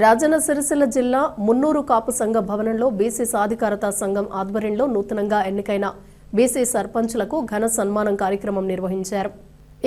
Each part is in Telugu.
రాజన్న సిరిసిల్ల జిల్లా మున్నూరు కాపు సంఘ భవనంలో బీసీ సాధికారత సంఘం ఆధ్వర్యంలో నూతనంగా ఎన్నికైన బీసీ సర్పంచులకు ఘన సన్మానం కార్యక్రమం నిర్వహించారు.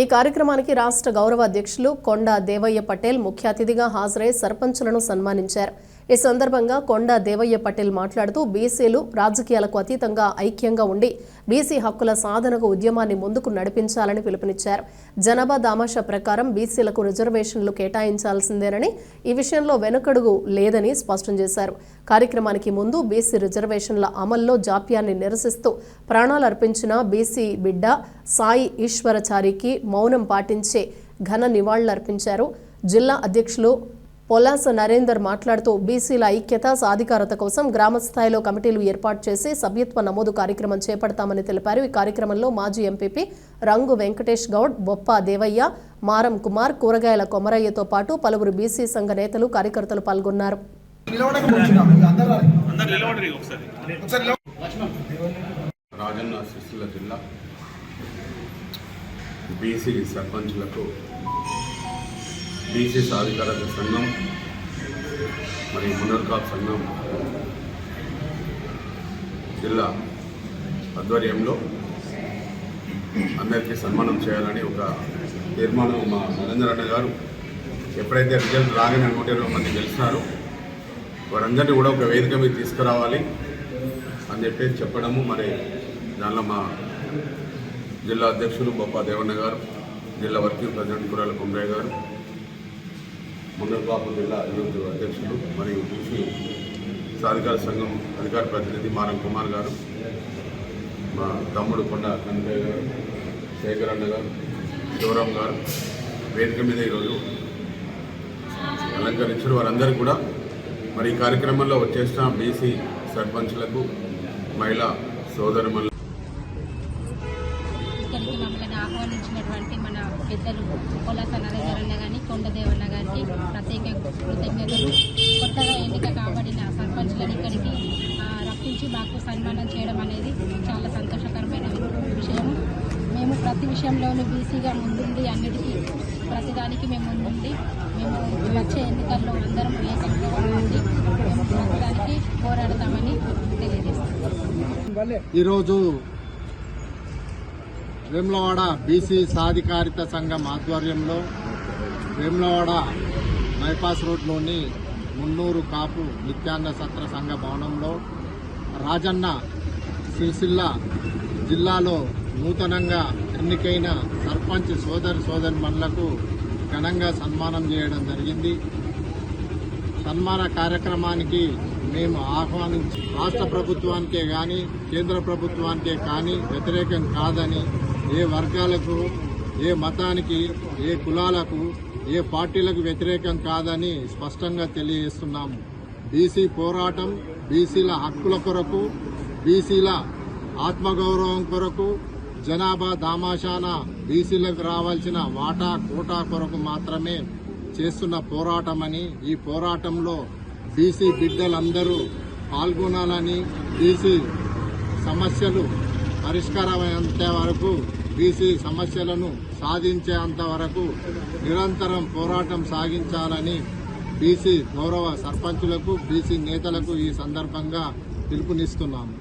ఈ కార్యక్రమానికి రాష్ట్ర గౌరవ అధ్యక్షులు కొండా దేవయ్య పటేల్ ముఖ్య అతిథిగా హాజరై సర్పంచులను సన్మానించారు. ఈ సందర్భంగా కొండా దేవయ్య పటేల్ మాట్లాడుతూ బీసీలు రాజకీయాలకు అతీతంగా ఐక్యంగా ఉండి బీసీ హక్కుల సాధనకు ఉద్యమాన్ని ముందుకు నడిపించాలని పిలుపునిచ్చారు. జనాభా దామాషా ప్రకారం బీసీలకు రిజర్వేషన్లు కేటాయించాల్సిందేనని, ఈ విషయంలో వెనుకడుగు లేదని స్పష్టం చేశారు. కార్యక్రమానికి ముందు బీసీ రిజర్వేషన్ల అమల్లో జాప్యాన్ని నిరసిస్తూ ప్రాణాలర్పించిన బీసీ బిడ్డ సాయి ఈశ్వరచారికి మౌనం పాటించే ఘన నివాళులర్పించారు. జిల్లా అధ్యక్షులు పొలాస నరేందర్ మాట్లాడుతూ బీసీల ఐక్యత సాధికారత కోసం గ్రామ స్థాయిలో కమిటీలు ఏర్పాటు చేసి సభ్యత్వ నమోదు కార్యక్రమం చేపడతామని తెలిపారు. ఈ కార్యక్రమంలో మాజీ ఎంపీపీ రంగు వెంకటేష్ గౌడ్, బొప్ప దేవయ్య, మారం కుమార్, కూరగాయల కొమరయ్యతో పాటు పలువురు బీసీ సంఘ నేతలు, కార్యకర్తలు పాల్గొన్నారు. రాజన్న సిరిసిల్ల జిల్లా బీసీ సర్పంచులకు బీసీ సాధికారత సంఘం మరియు మున్నూరు కాపు సంఘం జిల్లా ఆధ్వర్యంలో అందరికీ సన్మానం చేయాలని ఒక తీర్మానం మా నరేంద్ర అన్న గారు ఎప్పుడైతే రిజల్ట్ రాగానే 120 మంది గెలిచినారో వారందరినీ కూడా ఒక వేదిక మీద తీసుకురావాలి అని చెప్పేసి చెప్పడము. మరి దానిలో మా జిల్లా అధ్యక్షులు బొప్ప దేవన్న గారు, జిల్లా వర్కింగ్ ప్రెసిడెంట్ కూరగాయల కొమరయ్య గారు, మున్నూరు కాపు జిల్లా యూత్ అధ్యక్షులు మరియు బీసీ సాధికార సంఘం అధికార ప్రతినిధి మారం కుమార్ గారు, మా తమ్ముడు కొండ కనకయ్య గారు, శేఖర్ అన్న గారు, శివరాం గారు వేదిక మీద ఈరోజు అలంకరించారు. వారందరికీ కూడా మరి ఈ కార్యక్రమంలో వచ్చేసిన బీసీ సర్పంచ్లకు, మహిళా సోదరుమణులు, ఇక్కడికి మమ్మల్ని ఆహ్వానించినటువంటి మన పెద్దలు పొలాస నరేందర్ అన్న కానీ, కొండదేవన్న గారికి ప్రత్యేక కృతజ్ఞతలు. కొత్తగా ఎన్నిక కాబడిన సర్పంచ్లను ఇక్కడికి రప్పించి మాకు సన్మానం చేయడం అనేది చాలా సంతోషకరమైన విషయం. మేము ప్రతి విషయంలోనూ బీసీగా ముందుండి అన్నిటికీ ప్రతిదానికి మేము ముందుండి మేము వచ్చే ఎన్నికల్లో అందరం ఏకంగా ఉండి మేము ప్రతిదానికి పోరాడతామని తెలియజేస్తాం. ఈరోజు వేములవాడ బీసీ సాధికారిత సంఘం ఆధ్వర్యంలో వేములవాడ బైపాస్ రోడ్లోని మున్నూరు కాపు నిత్యాన్న సత్ర సంఘ భవనంలో రాజన్న సిరిసిల్ల జిల్లాలో నూతనంగా ఎన్నికైన సర్పంచ్ సోదరిమణులకు ఘనంగా సన్మానం చేయడం జరిగింది. సన్మాన కార్యక్రమానికి మేము ఆహ్వానించి రాష్ట్ర ప్రభుత్వానికే కానీ కేంద్ర ప్రభుత్వానికే కానీ వ్యతిరేకం కాదని, ఏ వర్గాలకు, ఏ మతానికి, ఏ కులాలకు, ఏ పార్టీలకు వ్యతిరేకం కాదని స్పష్టంగా తెలియజేస్తున్నాము. బీసీ పోరాటం బీసీల హక్కుల కొరకు, బీసీల ఆత్మగౌరవం కొరకు, జనాభా దామాషాన బీసీలకు రావాల్సిన వాటా కోటా కొరకు మాత్రమే చేస్తున్న పోరాటమని, ఈ పోరాటంలో బీసీ బిడ్డలందరూ పాల్గొనాలని, బీసీ సమస్యలు పరిష్కారమయ్యేంత వరకు, బీసీ సమస్యలను సాధించేంత వరకు నిరంతరం పోరాటం సాగించాలని బీసీ గౌరవ సర్పంచులకు, బీసీ నేతలకు ఈ సందర్భంగా పిలుపునిస్తున్నాము.